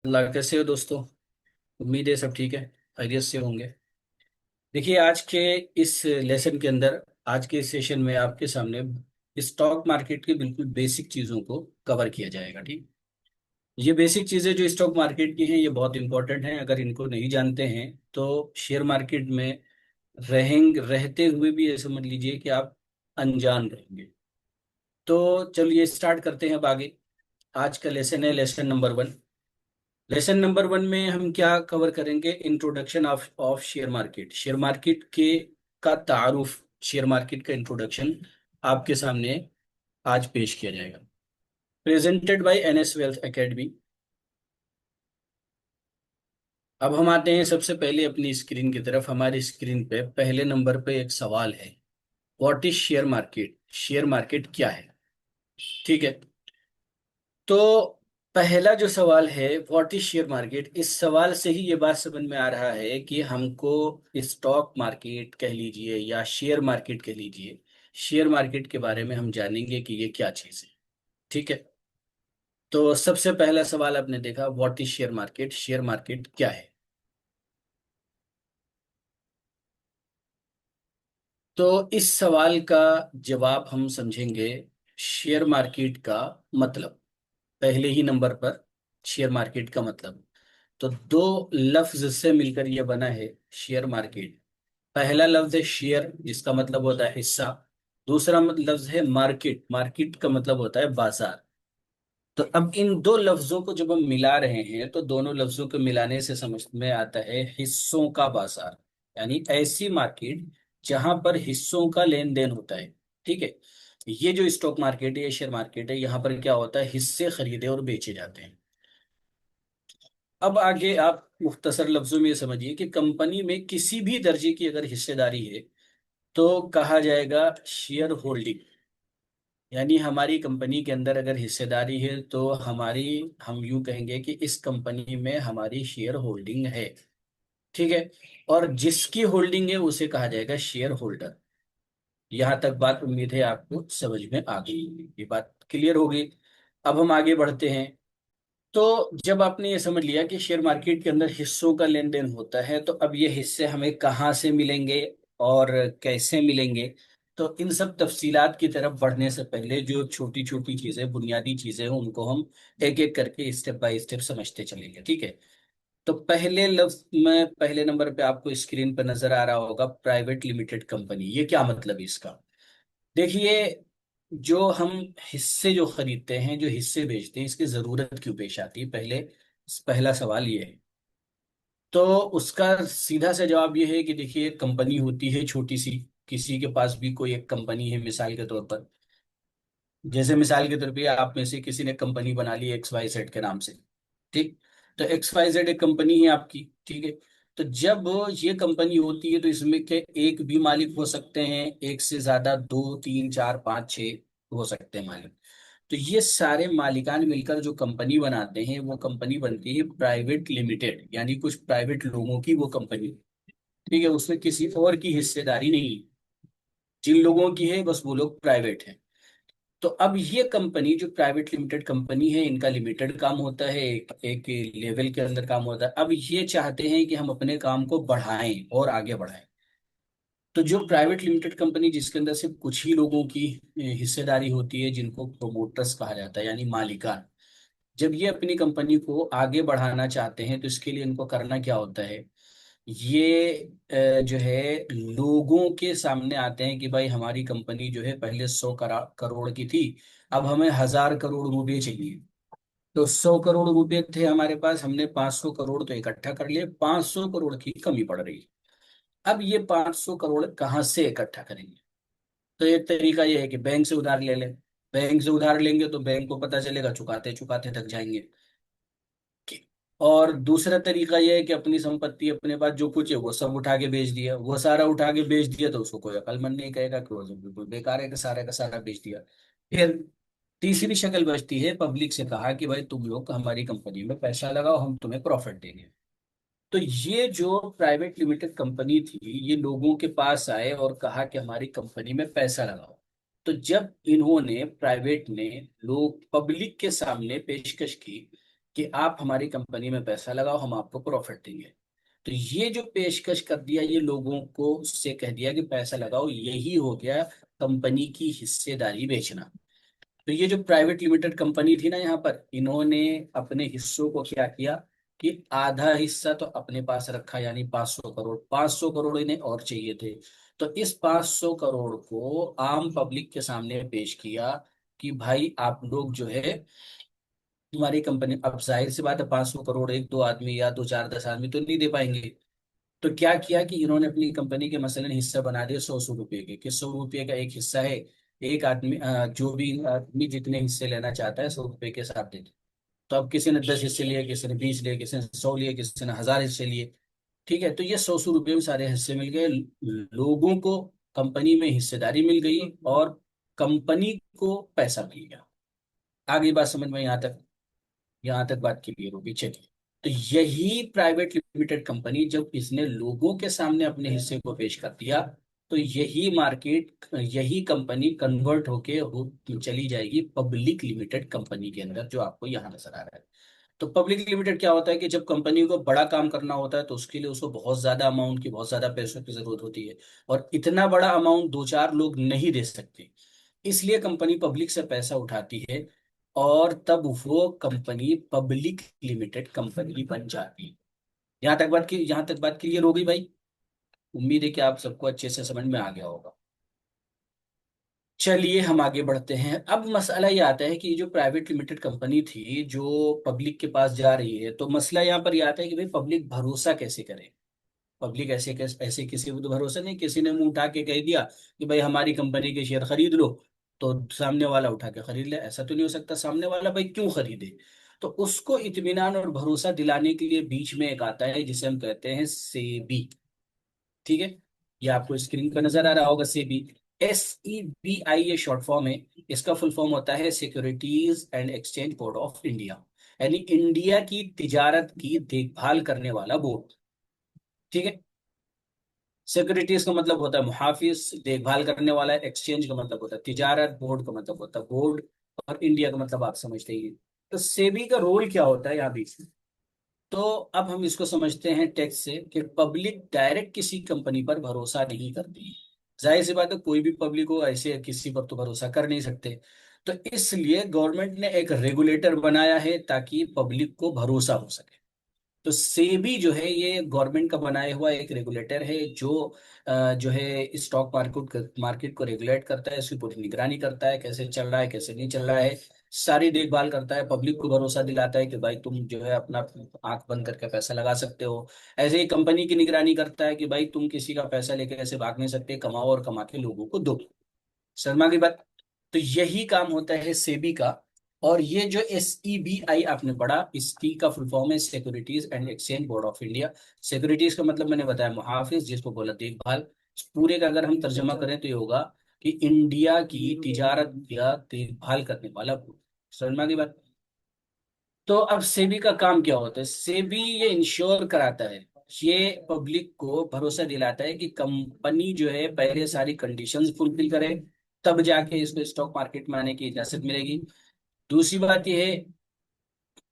अल्लाह कैसे हो दोस्तों। उम्मीद है सब ठीक है, खैरियत से होंगे। देखिए आज के इस लेसन के अंदर, आज के इस सेशन में आपके सामने स्टॉक मार्केट की बिल्कुल बेसिक चीज़ों को कवर किया जाएगा। ठीक, ये बेसिक चीज़ें जो स्टॉक मार्केट की हैं ये बहुत इंपॉर्टेंट हैं। अगर इनको नहीं जानते हैं तो शेयर मार्केट में रहते हुए भी ये समझ लीजिए कि आप अनजान रहेंगे। तो चलिए स्टार्ट करते हैं अब आगे। आज का लेसन है लेसन नंबर 1। लेसन नंबर 1 में हम क्या कवर करेंगे? Introduction of of share market. Share market के का तारुफ, शेयर मार्केट का इंट्रोडक्शन आपके सामने आज पेश किया जाएगा। Presented by NS wealth academy. अब हम आते हैं सबसे पहले अपनी स्क्रीन की तरफ। हमारी स्क्रीन पे पहले नंबर पे एक सवाल है, what is share market? Share market क्या है? ठीक है, तो पहला जो सवाल है व्हाट इज शेयर मार्केट, इस सवाल से ही ये बात समझ में आ रहा है कि हमको स्टॉक मार्केट कह लीजिए या शेयर मार्केट कह लीजिए, शेयर मार्केट के बारे में हम जानेंगे कि ये क्या चीज़ है। ठीक है, तो सबसे पहला सवाल आपने देखा, what is share market? Share market क्या है? तो इस सवाल का जवाब हम समझेंगे शेयर मार्केट का मतलब। पहले ही नंबर पर शेयर मार्केट का मतलब, तो दो लफ्ज से मिलकर यह बना है शेयर मार्केट। पहला लफ्ज है शेयर, जिसका मतलब होता है हिस्सा। दूसरा लफ्ज है मार्केट, मार्केट का मतलब होता है बाजार। तो अब इन दो लफ्जों को जब हम मिला रहे हैं तो दोनों लफ्जों को मिलाने से समझ में आता है हिस्सों का बाजार, यानी ऐसी मार्केट जहां पर हिस्सों का लेन देन होता है। ठीक है, ये जो स्टॉक मार्केट है, ये शेयर मार्केट है, यहाँ पर क्या होता है, हिस्से खरीदे और बेचे जाते हैं। अब आगे आप मुख्तसर लफ्जों में ये समझिए कि कंपनी में किसी भी दर्जे की अगर हिस्सेदारी है तो कहा जाएगा शेयर होल्डिंग। यानी हमारी कंपनी के अंदर अगर हिस्सेदारी है तो हम यूं कहेंगे कि इस कंपनी में हमारी शेयर होल्डिंग है। ठीक है, और जिसकी होल्डिंग है उसे कहा जाएगा शेयर होल्डर। यहां तक बात उम्मीद है आपको समझ में आ गई, ये बात क्लियर होगी। अब हम आगे बढ़ते हैं। तो जब आपने ये समझ लिया कि शेयर मार्केट के अंदर हिस्सों का लेन देन होता है, तो अब ये हिस्से हमें कहाँ से मिलेंगे और कैसे मिलेंगे? तो इन सब तफसीलात की तरफ बढ़ने से पहले जो छोटी छोटी चीजें, बुनियादी चीजें हैं, उनको हम एक एक करके स्टेप बाय स्टेप समझते चलेंगे। ठीक है, तो पहले लफ्ज में पहले नंबर पे आपको स्क्रीन पर नजर आ रहा होगा प्राइवेट लिमिटेड कंपनी। ये क्या मतलब है इसका? देखिए, जो हम हिस्से जो खरीदते हैं, जो हिस्से बेचते हैं, इसकी जरूरत क्यों पेश आती है? पहला सवाल ये है। तो उसका सीधा सा जवाब ये है कि देखिए, एक कंपनी होती है छोटी सी, किसी के पास भी कोई एक कंपनी है, मिसाल के तौर पर, जैसे मिसाल के तौर पे आप में से किसी ने कंपनी बना ली एक्स वाई जेड के नाम से। ठीक, तो एक्स वाई जेड एक कंपनी है आपकी। ठीक है, तो जब ये कंपनी होती है तो इसमें के एक भी मालिक हो सकते हैं, एक से ज्यादा, दो, तीन, चार, पाँच, छह हो सकते हैं मालिक। तो ये सारे मालिकान मिलकर जो कंपनी बनाते हैं वो कंपनी बनती है प्राइवेट लिमिटेड, यानी कुछ प्राइवेट लोगों की वो कंपनी। ठीक है, उसमें किसी और की हिस्सेदारी नहीं है। जिन लोगों की है बस वो लोग प्राइवेट हैं। तो अब ये कंपनी जो प्राइवेट लिमिटेड कंपनी है, इनका लिमिटेड काम होता है, एक लेवल के अंदर काम होता है। अब ये चाहते हैं कि हम अपने काम को बढ़ाएं और आगे बढ़ाएं। तो जो प्राइवेट लिमिटेड कंपनी जिसके अंदर सिर्फ कुछ ही लोगों की हिस्सेदारी होती है, जिनको प्रोमोटर्स कहा जाता है यानी मालिकान, जब ये अपनी कंपनी को आगे बढ़ाना चाहते हैं तो इसके लिए इनको करना क्या होता है? ये जो है लोगों के सामने आते हैं कि भाई हमारी कंपनी जो है पहले 100 करोड़ की थी, अब हमें 1000 करोड़ रुपए चाहिए। तो 100 करोड़ रुपए थे हमारे पास, हमने 500 करोड़ तो इकट्ठा कर लिए, 500 करोड़ की कमी पड़ रही है। अब ये 500 करोड़ कहाँ से इकट्ठा करेंगे? तो एक तरीका ये है कि बैंक से उधार ले लें। बैंक से उधार लेंगे तो बैंक को पता चलेगा, चुकाते चुकाते थक जाएंगे। और दूसरा तरीका यह है कि अपनी संपत्ति, अपने पास जो कुछ है वो सब उठा के बेच दिया। वो सारा उठा के बेच दिया तो उसको कोई अकलमंद नहीं कहेगा कि वो सब बिल्कुल बेकार है, कि सारा का सारा बेच दिया। फिर तीसरी शक्ल बचती है, पब्लिक से कहा कि भाई तुम लोग हमारी कंपनी में पैसा लगाओ, हम तुम्हें प्रॉफिट देंगे। तो ये जो प्राइवेट लिमिटेड कंपनी थी, ये लोगों के पास आए और कहा कि हमारी कंपनी में पैसा लगाओ। तो जब इन्होंने, प्राइवेट ने, लोग पब्लिक के सामने पेशकश की कि आप हमारी कंपनी में पैसा लगाओ, हम आपको प्रॉफिट देंगे। तो ये जो पेशकश कर दिया ये लोगों को, उससे कह दिया कि पैसा लगाओ, यही हो गया कंपनी की हिस्सेदारी बेचना। तो ये जो प्राइवेट लिमिटेड कंपनी थी ना, यहाँ पर इन्होंने अपने हिस्सों को क्या किया कि आधा हिस्सा तो अपने पास रखा, यानी 500 करोड़। 500 करोड़ इन्हें और चाहिए थे। तो इस 500 करोड़ को आम पब्लिक के सामने पेश किया कि भाई आप लोग जो है, तुम्हारी कंपनी, अब जाहिर सी बात है 500 करोड़ एक दो आदमी या दो चार 10 आदमी तो नहीं दे पाएंगे। तो क्या किया कि इन्होंने अपनी कंपनी के मसलन हिस्सा बना दिए 100-100 रुपए के, कि 100 रुपए का एक हिस्सा है। एक आदमी जो भी आदमी जितने हिस्से लेना चाहता है 100 रुपए के साथ दे दो। तो अब किसी ने 10 हिस्से लिए, किसी ने 20 लिए, किसी ने 100 लिए, किसी ने 1000 हिस्से लिए। ठीक है, तो ये 100-100 रुपए में सारे हिस्से मिल गए लोगों को। कंपनी में हिस्सेदारी मिल गई और कंपनी को पैसा मिल गया। आगे बात समझ में यहाँ तक? यहाँ तक बात क्लियर होगी, चलिए। तो यही प्राइवेट लिमिटेड कंपनी जब इसने लोगों के सामने अपने हिस्से को पेश कर दिया, तो यही मार्केट, यही कंपनी कन्वर्ट होके चली जाएगी पब्लिक लिमिटेड कंपनी के अंदर, जो आपको यहाँ नजर आ रहा है। तो पब्लिक लिमिटेड क्या होता है कि जब कंपनी को बड़ा काम करना होता है तो उसके लिए उसको बहुत ज्यादा अमाउंट की, बहुत ज्यादा पैसों की जरूरत होती है। और इतना बड़ा अमाउंट दो चार लोग नहीं दे सकते, इसलिए कंपनी पब्लिक से पैसा उठाती है। और तब वो कंपनी पब्लिक लिमिटेड कंपनी बन जाती है। यहाँ तक बात क्लियर हो गई भाई? उम्मीद है कि आप सबको अच्छे से समझ में आ गया होगा। चलिए हम आगे बढ़ते हैं। अब मसला ये आता है कि जो प्राइवेट लिमिटेड कंपनी थी जो पब्लिक के पास जा रही है, तो मसला यहाँ पर ये आता है कि भाई पब्लिक भरोसा कैसे करे। पब्लिक ऐसे कैसे, ऐसे किसी को तो भरोसा नहीं, किसी ने मुंह उठा के कह दिया कि भाई हमारी कंपनी के शेयर खरीद लो, तो सामने वाला उठा के खरीद ले। ऐसा तो नहीं हो सकता, सामने वाला भाई क्यों खरीदे। तो उसको इत्मीनान और भरोसा दिलाने के लिए बीच में एक आता है जिसे हम कहते हैं सेबी। ठीक है, ये आपको स्क्रीन पर नजर आ रहा होगा, सेबी। SEBI ये शॉर्ट फॉर्म है। इसका फुल फॉर्म होता है securities and exchange board of India, यानी इंडिया की तिजारत की देखभाल करने वाला बोर्ड। ठीक है, सिक्योरिटीज का मतलब होता है मुहाफिज, देखभाल करने वाला। एक्सचेंज का मतलब होता है तिजारत, बोर्ड का मतलब होता है बोर्ड, और इंडिया का मतलब आप समझते ही हैं। तो सेबी का रोल क्या होता है यहाँ बीच में? तो अब हम इसको समझते हैं टेक्स्ट से कि पब्लिक डायरेक्ट किसी कंपनी पर भरोसा नहीं करती। जाहिर सी बात है, कोई भी पब्लिक को ऐसे किसी पर तो भरोसा कर नहीं सकते। तो इसलिए गवर्नमेंट ने एक रेगुलेटर बनाया है ताकि पब्लिक को भरोसा हो सके। तो सेबी जो है ये गवर्नमेंट का बनाया हुआ एक रेगुलेटर है जो जो है स्टॉक मार्केट मार्केट को रेगुलेट करता है, इसकी पूरी निगरानी करता है, कैसे चल रहा है कैसे नहीं चल रहा है, सारी देखभाल करता है, पब्लिक को भरोसा दिलाता है कि भाई तुम जो है अपना आंख बंद करके पैसा लगा सकते हो। ऐसे ही कंपनी की निगरानी करता है कि भाई तुम किसी का पैसा लेके ऐसे भाग नहीं सकते, कमाओ और कमा के लोगों को दो। शर्मा की बात। तो यही काम होता है सेबी का। और ये जो SEBI आपने पढ़ा, इसकी का फुल फॉर्म है securities and exchange board of India. Securities का मतलब मैंने बताया मुहाफिज, जिसको बोला देखभाल। पूरे का अगर हम तर्जमा करें तो ये होगा कि इंडिया की तिजारत या देखभाल करने वाला बोर्ड। समझ में आ गई बात? तो अब सेबी का काम क्या होता है? सेबी ये इंश्योर कराता है, ये पब्लिक को भरोसा दिलाता है कि कंपनी जो है पहले सारी कंडीशंस फुलफिल करे, तब जाके इसको स्टॉक मार्केट में आने की इजाजत मिलेगी। दूसरी बात यह है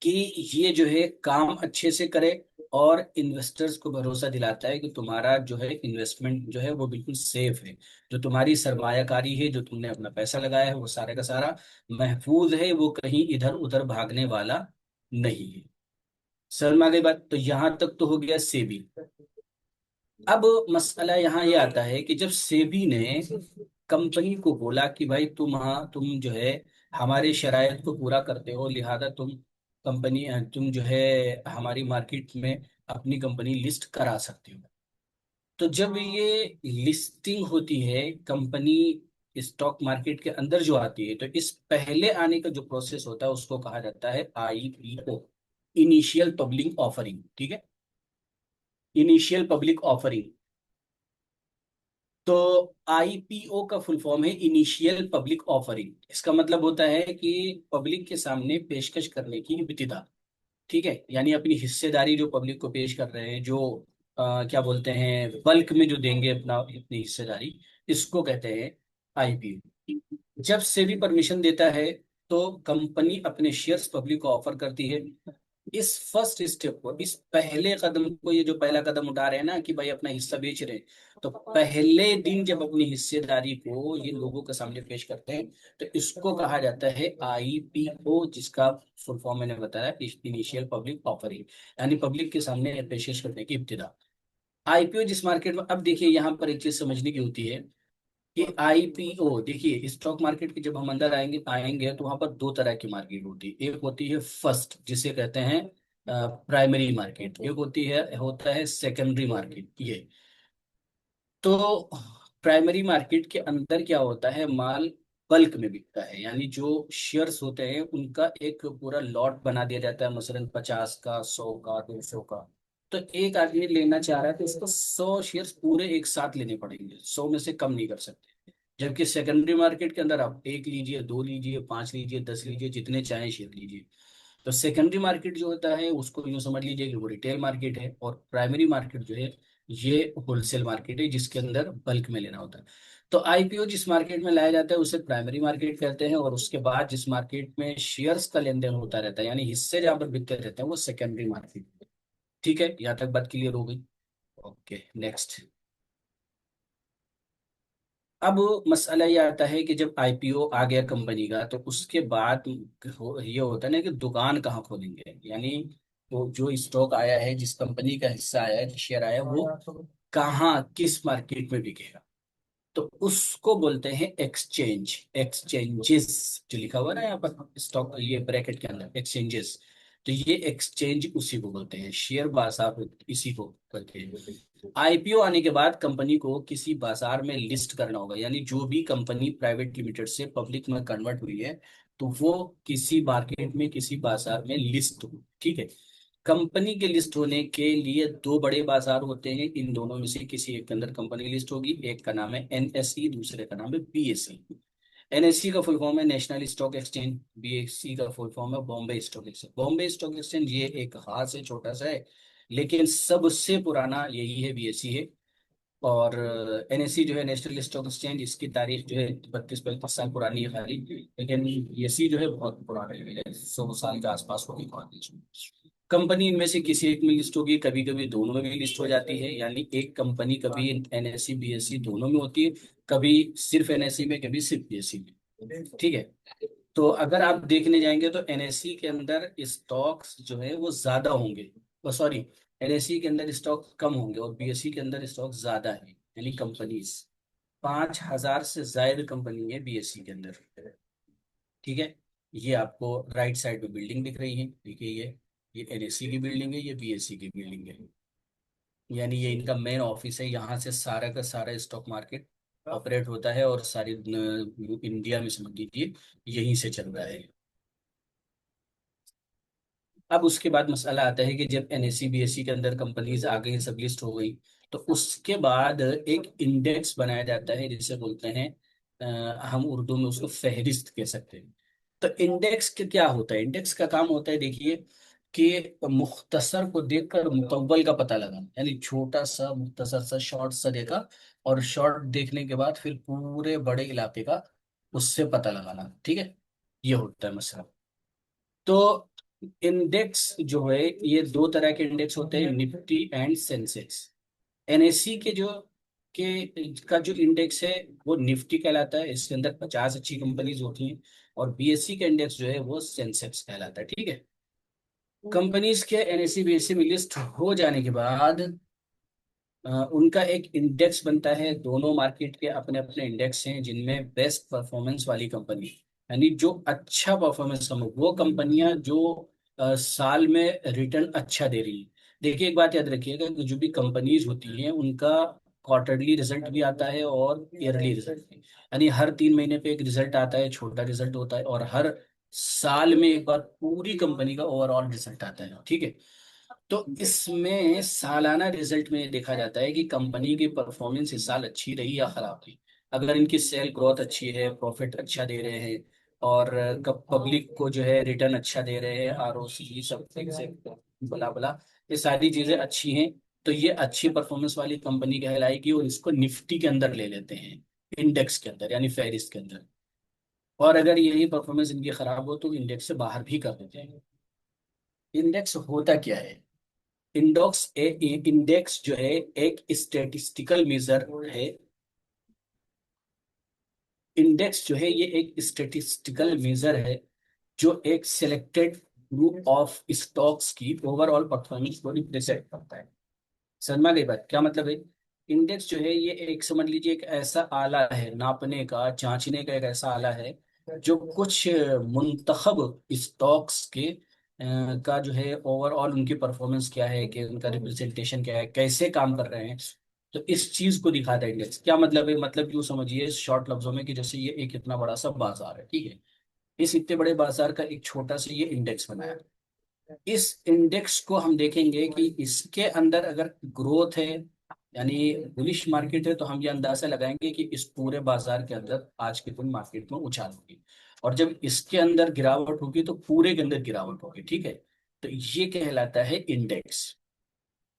कि ये जो है काम अच्छे से करे, और इन्वेस्टर्स को भरोसा दिलाता है कि तुम्हारा जो है इन्वेस्टमेंट जो है वो बिल्कुल सेफ है। जो तुम्हारी सरमायाकारी है, जो तुमने अपना पैसा लगाया है, वो सारे का सारा महफूज है, वो कहीं इधर उधर भागने वाला नहीं है। समझ में आ गई बात? तो यहां तक तो हो गया सेबी। अब मसला यहाँ ये आता है कि जब सेबी ने कंपनी को बोला कि भाई तुम जो है हमारे शरायत को पूरा करते हो, लिहाजा तुम जो है हमारी मार्केट में अपनी कंपनी लिस्ट करा सकते हो। तो जब ये लिस्टिंग होती है कंपनी स्टॉक मार्केट के अंदर जो आती है, तो इस पहले आने का जो प्रोसेस होता है उसको कहा जाता है IPO, इनिशियल पब्लिक ऑफरिंग। ठीक है, इनिशियल पब्लिक ऑफरिंग। तो IPO का फुल फॉर्म है इनिशियल पब्लिक ऑफरिंग। इसका मतलब होता है कि पब्लिक के सामने पेशकश करने की इब्तिदा। ठीक है, यानी अपनी हिस्सेदारी जो पब्लिक को पेश कर रहे हैं, जो क्या बोलते हैं बल्क में जो देंगे अपना अपनी हिस्सेदारी, इसको कहते हैं IPO। जब सेबी परमिशन देता है तो कंपनी अपने शेयर्स पब्लिक को ऑफर करती है। इस फर्स्ट स्टेप को, इस पहले कदम को, ये जो पहला कदम उठा रहे हैं ना कि भाई अपना हिस्सा बेच रहे हैं, तो पहले दिन जब अपनी हिस्सेदारी को ये लोगों के सामने पेश करते हैं, तो इसको कहा जाता है आईपीओ, जिसका फुल फॉर्म मैंने बताया, इनिशियल पब्लिक ऑफरिंग, यानी पब्लिक के सामने पेश करने की इब्तिदा। आईपीओ जिस मार्केट में, अब देखिए यहाँ पर एक चीज समझने की होती है कि आईपीओ, देखिए स्टॉक मार्केट के जब हम अंदर आएंगे आएंगे तो वहां पर दो तरह की मार्केट होती है। एक होती है फर्स्ट, जिसे कहते हैं प्राइमरी मार्केट, एक होती है, होता है सेकेंडरी मार्केट। ये तो प्राइमरी मार्केट के अंदर क्या होता है, माल बल्क में बिकता है, यानी जो शेयर्स होते हैं उनका एक पूरा लॉट बना दिया जाता है, मसलन 50 का, 100 का, 200 का। तो एक आदमी लेना चाह रहा है तो उसको 100 शेयर्स पूरे एक साथ लेने पड़ेंगे, 100 में से कम नहीं कर सकते। जबकि सेकेंडरी मार्केट के अंदर आप एक लीजिए, दो लीजिए, पांच लीजिए, 10 लीजिए, जितने चाहे शेयर लीजिए। तो सेकेंडरी मार्केट जो होता है उसको यूँ समझ लीजिए कि वो रिटेल मार्केट है, और प्राइमरी मार्केट जो है ये होलसेल मार्केट है, जिसके अंदर बल्क में लेना होता है। तो आईपीओ जिस मार्केट में लाया जाता है उसे प्राइमरी मार्केट कहते हैं, और उसके बाद जिस मार्केट में शेयर्स का लेन देन होता रहता है, यानी हिस्से जहाँ पर बिकते रहते हैं, वो सेकेंडरी मार्केट। ठीक है, यहाँ तक बात क्लियर हो गई। Okay, next. अब मसला ये आता है कि जब आईपीओ आ गया कंपनी का, तो उसके बाद ये होता है ना कि दुकान कहाँ खोलेंगे, यानी वो जो स्टॉक आया है, जिस कंपनी का हिस्सा आया है, शेयर आया है, वो कहाँ, किस मार्केट में बिकेगा। तो उसको बोलते हैं एक्सचेंज, एक्सचेंजेस, जो लिखा हुआ है ना यहाँ पर स्टॉक, ये ब्रैकेट के अंदर एक्सचेंजेस। तो ये एक्सचेंज उसी को बोलते हैं, शेयर बाजार इसी को करते हैं। आईपीओ आने के बाद कंपनी को किसी बाजार में लिस्ट करना होगा, यानी जो भी कंपनी प्राइवेट लिमिटेड से पब्लिक में कन्वर्ट हुई है, तो वो किसी मार्केट में, किसी बाजार में लिस्ट हो। ठीक है। कंपनी के लिस्ट होने के लिए दो बड़े बाजार होते हैं, इन दोनों में से किसी एक के अंदर कंपनी लिस्ट होगी। एक का नाम है एनएसई, दूसरे का नाम है बीएसई। एनएससी का फुल फॉर्म है नेशनल स्टॉक एक्सचेंज, बीएससी का फुल फॉर्म है Bombay stock exchange. Bombay stock exchange ये एक हाथ से छोटा सा है, लेकिन सबसे पुराना यही है, बीएससी है। और एनएससी जो है नेशनल स्टॉक एक्सचेंज, इसकी तारीख जो है 32-35 साल पुरानी है खाली, लेकिन बीएससी जो है बहुत पुराना है, 100 साल के आसपास होगी कंपनी। इनमें से किसी एक में लिस्ट होगी, कभी कभी दोनों में भी लिस्ट हो जाती है, यानी एक कंपनी कभी एनएससी बीएससी दोनों में होती है, कभी सिर्फ एनएससी में, कभी सिर्फ बीएससी में। ठीक है। तो अगर आप देखने जाएंगे तो एनएससी के अंदर स्टॉक्स जो है वो ज्यादा होंगे, सॉरी, एनएससी के अंदर स्टॉक कम होंगे और बीएससी के अंदर स्टॉक ज्यादा है, यानी कंपनीज 5,000 से ज्यादा कंपनी है बीएससी के अंदर। ठीक है। ये आपको राइट साइड में बिल्डिंग दिख रही है, देखिए ये एनएससी की बिल्डिंग है, ये बीएससी की बिल्डिंग है, यानी ये इनका मेन ऑफिस है, यहाँ से सारा का सारा स्टॉक मार्केट ऑपरेट होता है, और सारी इंडिया में समझ लीजिए यहीं से चल रहा है। अब उसके बाद मसाला आता है कि जब एनएससी बीएससी के अंदर कंपनीज आ गई, सब लिस्ट हो गई, तो उसके बाद एक इंडेक्स बनाया जाता है, जिसे बोलते हैं हम उर्दू में उसको फहरिस्त कह सकते हैं। तो इंडेक्स के क्या होता है, इंडेक्स का काम होता है, देखिए कि मुख्तसर को देखकर मुतव्वल का पता लगाना, यानी छोटा सा मुख्तसर सा शॉर्ट सा देखा, और शॉर्ट देखने के बाद फिर पूरे बड़े इलाके का उससे पता लगाना। ठीक है, ये होता है मसला। तो इंडेक्स जो है, ये दो तरह के इंडेक्स होते हैं, निफ्टी एंड सेंसेक्स। एनएससी के जो के का जो इंडेक्स है वो निफ्टी कहलाता है, इसके अंदर 50 अच्छी कंपनीज होती हैं। और बीएससी का इंडेक्स जो है वो सेंसेक्स कहलाता है। ठीक है। कंपनीज के एनएससी बीएससी में लिस्ट हो जाने के बाद उनका एक इंडेक्स बनता है, दोनों मार्केट के अपने अपने इंडेक्स हैं, जिनमें बेस्ट परफॉर्मेंस वाली कंपनी, यानी जो अच्छा परफॉर्मेंस हम, वो कंपनियां जो साल में रिटर्न अच्छा दे रही है। देखिए एक बात याद रखिएगा कि जो भी कंपनीज होती हैं उनका क्वार्टरली रिजल्ट भी आता है और ईयरली रिजल्ट भी, यानी हर 3 महीने पे एक रिजल्ट आता है, छोटा रिजल्ट होता है, और हर साल में एक बार पूरी कंपनी का ओवरऑल रिजल्ट आता है। ठीक है। तो इसमें सालाना रिजल्ट में देखा जाता है कि कंपनी की परफॉर्मेंस इस साल अच्छी रही या खराब रही। अगर इनकी सेल ग्रोथ अच्छी है, प्रॉफिट अच्छा दे रहे हैं, और पब्लिक को जो है रिटर्न अच्छा दे रहे हैं, आरओसी सब से बला बला, ये सारी चीजें अच्छी हैं, तो ये अच्छी परफॉर्मेंस वाली कंपनी कहलाएगी, और इसको निफ्टी के अंदर ले लेते हैं, इंडेक्स के अंदर, यानी फेरिस के अंदर। और अगर यही परफॉर्मेंस इनकी खराब हो तो इंडेक्स से बाहर भी कर देते हैं। इंडेक्स होता क्या है? इंडेक्स जो है एक स्टेटिस्टिकल मेजर है। इंडेक्स जो है ये एक स्टेटिस्टिकल मेजर है जो एक सिलेक्टेड ग्रुप ऑफ स्टॉक्स की ओवरऑल परफॉर्मेंस को रिप्रेजेंट करता है। समझ गई बात? क्या मतलब है? इंडेक्स जो है ये एक, समझ लीजिए, एक ऐसा आला है नापने का, जांचने का, एक ऐसा आला है जो कुछ मुंतखब स्टॉक्स के का जो है ओवरऑल उनकी परफॉर्मेंस क्या है, कि उनका रिप्रेजेंटेशन क्या है, कैसे काम कर रहे हैं। तो इस चीज को दिखाता है इंडेक्स। क्या मतलब है? मतलब यूँ समझिए शॉर्ट लफ्जों में कि जैसे ये एक इतना बड़ा सा बाजार है, ठीक है। इस इतने बड़े बाजार का एक छोटा सा ये इंडेक्स बनाया। इस इंडेक्स को हम देखेंगे कि इसके अंदर अगर ग्रोथ है, यानी बुलिश मार्केट है, तो हम ये अंदाजा लगाएंगे कि इस पूरे बाजार के अंदर आज के दिन मार्केट में उछाल होगी। और जब इसके अंदर गिरावट होगी तो पूरे के अंदर गिरावट होगी, ठीक है। तो ये कहलाता है इंडेक्स।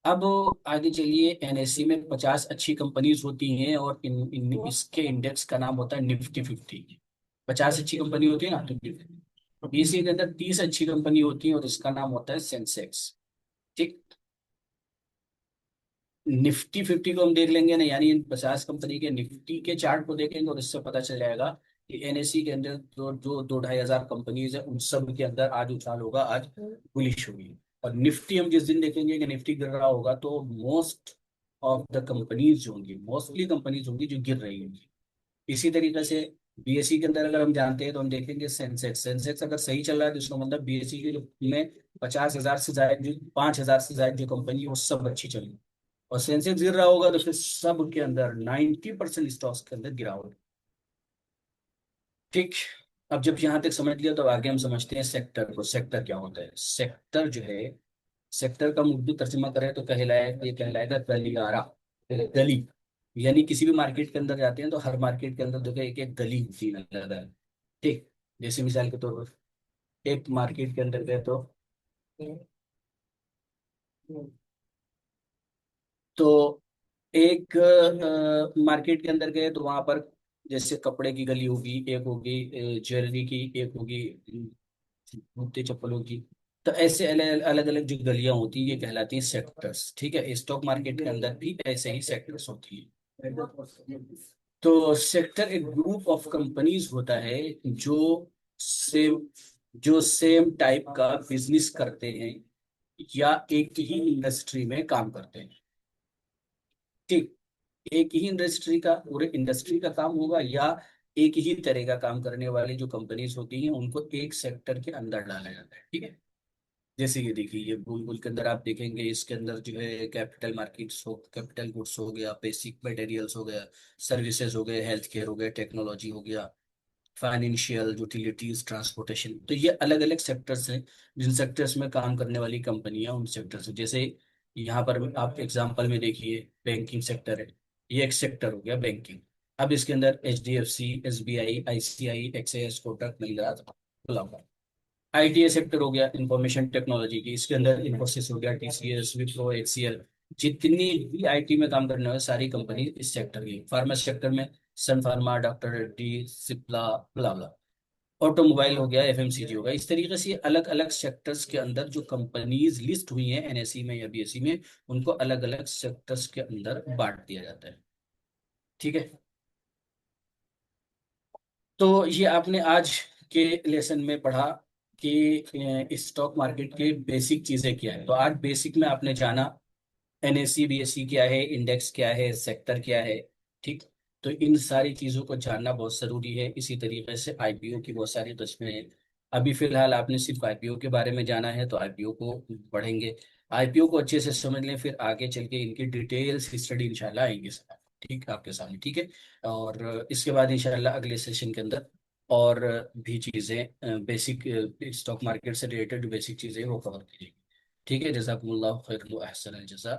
अब आगे चलिए, एनएससी में 50 अच्छी कंपनीज होती हैं और इसके इंडेक्स का नाम होता है निफ्टी 50। 50 अच्छी कंपनी होती है ना, तो बीसी के अंदर 30 अच्छी कंपनी होती है और इसका नाम होता है सेंसेक्स। ठीक। निफ्टी 50 को हम देख लेंगे ना, यानी इन 50 कंपनी के निफ्टी के चार्ट को देखेंगे और इससे पता चल जाएगा कि एनएससी के अंदर जो जो 2-2.5 हजार कंपनीज है उन सब के अंदर आज उछाल होगा, आज बुलिश होगी। और निफ्टी हम जिस दिन देखेंगे कि निफ्टी गिर रहा होगा, तो मोस्ट ऑफ द कंपनीज जो होंगी, मोस्टली कंपनीज होंगी जो गिर रही होंगी। इसी तरीके से बीएससी के अंदर अगर हम जानते हैं तो हम देखेंगे सेंसेक्स। सेंसेक्स अगर सही चल रहा है तो इसका मतलब बीएससी के में 50 हजार से ज्यादा जो 5 हजार से ज्यादा जो कंपनी है वो सब अच्छी चल रही है। और सेंसेक्स गिर रहा होगा तो फिर सब के अंदर 90% स्टॉक्स के अंदर गिरावट। ठीक। अब जब यहां तक समझ लिया तो आगे हम समझते हैं सेक्टर को। सेक्टर क्या होता है? सेक्टर जो है, सेक्टर का मुद्दू तर्जमा करें तो कहलाएगा, ये कहलाएगा गलियारा। गली, यानी किसी भी मार्केट के अंदर जाते हैं तो हर मार्केट के अंदर देखो एक एक गली होती है अलग अलग। ठीक। जैसे मिसाल के तौर पर एक मार्केट के अंदर गए तो एक मार्केट के अंदर गए तो वहां पर जैसे कपड़े की गली होगी, एक होगी ज्वेलरी की, एक होगी जूते चप्पलों की। तो ऐसे अलग अलग अलग जो गलियां होती है ये कहलाती हैं सेक्टर्स। ठीक है, स्टॉक मार्केट के अंदर भी ऐसे ही सेक्टर्स होती है। तो सेक्टर एक ग्रुप ऑफ कंपनीज होता है जो सेम जो सेम टाइप का बिजनेस करते हैं या एक ही इंडस्ट्री में काम करते हैं। ठीक। एक ही इंडस्ट्री का, पूरे इंडस्ट्री का काम होगा, या एक ही तरह का काम करने वाली जो कंपनीज होती हैं उनको एक सेक्टर के अंदर डाला जाता है। ठीक है। जैसे कि देखिए ये बुलबुल के अंदर आप देखेंगे, इसके अंदर जो है कैपिटल मार्केट्स हो, कैपिटल गुड्स हो गया, बेसिक मटेरियल्स हो गया, सर्विसेज हो गए, हेल्थ केयर हो गया, टेक्नोलॉजी हो गया, फाइनेंशियल, यूटिलिटीज, ट्रांसपोर्टेशन। तो ये अलग अलग सेक्टर्स हैं जिन सेक्टर्स में काम करने वाली कंपनियां उन सेक्टर्स हैं। जैसे यहाँ पर आप एग्जांपल में देखिए, बैंकिंग सेक्टर है, ये एक सेक्टर हो गया बैंकिंग। अब इसके अंदर HDFC, SBI, ICI, Axis, Kotak Mahindra, गुलाब। आईटीए सेक्टर हो गया, इंफॉर्मेशन टेक्नोलॉजी की, इसके अंदर इन्फोसिस हो गया, टीसीएस, विप्रो, एचसीएल। जितनी भी आईटी में काम करने वाली सारी कंपनी इस सेक्टर की। फार्मा सेक्टर में सन फार्मा, डॉक्टर रेड्डी, सिप्ला, ब्ला ब्ला। ऑटोमोबाइल हो गया, एफएमसीजी हो गया। इस तरीके से अलग अलग सेक्टर्स के अंदर जो कंपनीज लिस्ट हुई हैं एनएससी में या बीएससी में, उनको अलग अलग सेक्टर्स के अंदर बांट दिया जाता है। ठीक है। तो ये आपने आज के लेसन में पढ़ा कि स्टॉक मार्केट की बेसिक चीजें क्या है। तो आज बेसिक में आपने जाना एनएससी बीएससी क्या है, इंडेक्स क्या है, सेक्टर क्या है। ठीक। तो इन सारी चीजों को जानना बहुत जरूरी है। इसी तरीके से आईपीओ की बहुत सारी किस्में हैं। अभी फिलहाल आपने सिर्फ आईपीओ के बारे में जाना है, तो आईपीओ को पढ़ेंगे। आईपीओ को अच्छे से समझ लें, फिर आगे चल के इनकी डिटेल्स स्टडी इंशाल्लाह आएंगे सर। ठीक, आपके सामने। ठीक है। और इसके बाद इंशाल्लाह अगले सेशन के अंदर और भी चीज़ें, बेसिक स्टॉक मार्केट से रिलेटेड जो बेसिक चीज़ें हैं वो कवर की जाएंगी। ठीक है। जज़ाकुमुल्लाह खैर व अहसनल जज़ा।